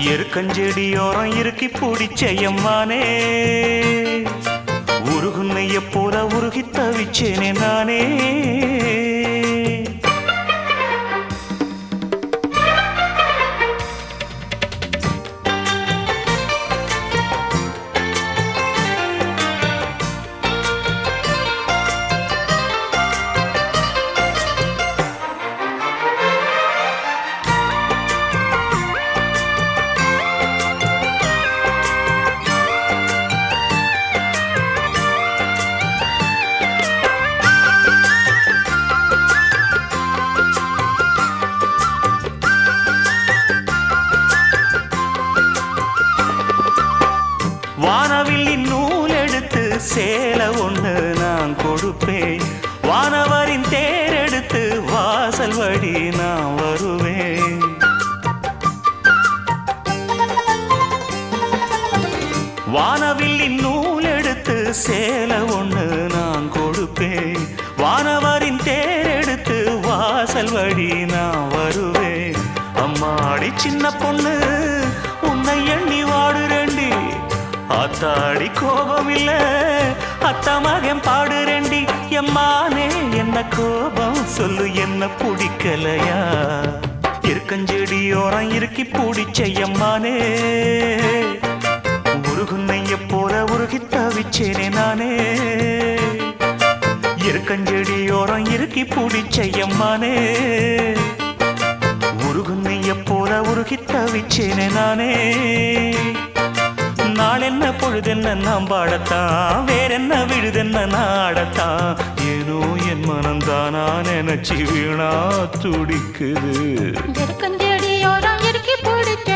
எருக்கஞ்செடியோரம் இறுக்கி பிடிச்சையம்மானே உருகுன்னைய போல உருகி தவிச்சேனே நானே வானவில்லின் நூல் எடுத்து சேல ஒண்ணு நான் கொடுப்பேன் வானவரின் தேர் எடுத்து வாசல் வழி நான் வருவேன் வானவில்லின் நூல் எடுத்து சேல ஒண்ணு நான் கொடுப்பேன் வானவரின் தேர் எடுத்து வாசல் வழி நான் வருவேன் அம்மாடி சின்ன பொண்ணு உன்னை எண்ணி வாடுறேண்டி ஆத்தாடி கோபம் இல்ல அத்த மகன் பாடுறேண்டி எம்மானே என்ன கோபம் சொல்லு என்ன பிடிக்கலையா இருக்கஞ்செடியோரம் இறுக்கி பிடிச்சையம்மானே உருகுன்னைய போல உருகி தவிச்சேனே நானே இருக்கஞ்செடியோரம் இறுக்கி பிடிச்சையம்மானே உருகுன்னைய போல உருகி தவிச்சேனே நானே நாளென்ன பொழுதென்ன நாம் பாடத்தான் வேறென்ன விழுதென்ன நாடத்தான் ஏனோ என் மனம்தானா நினைச்சு வீணா துடிக்குது இருக்கஞ்செடியோரம் இறுக்கி பிடிச்ச